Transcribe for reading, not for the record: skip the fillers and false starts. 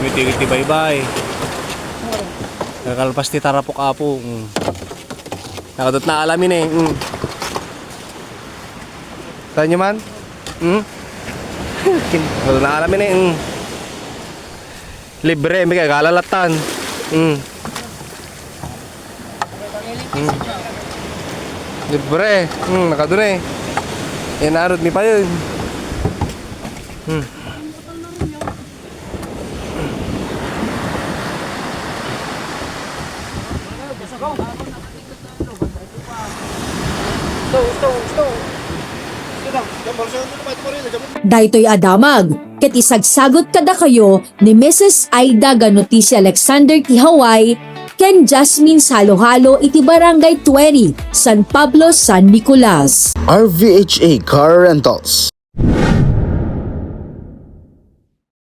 Kami tigiti bye-bye. Nakalpas ti tarapok apo. Nakadot na alamin eh. Tayo nyo man? Nakadot na alamin eh. Libre, may kagalalatan. Libre. Nakadun eh. Yan narod mi pa yun. Daytoy adamag, ket isagsagot kada kayo ni Mrs. Aida Ganuti si Alexander ti Hawaii ken Jasmine Salohalo iti Barangay 20, San Pablo, San Nicolas. RVHA Car Rentals.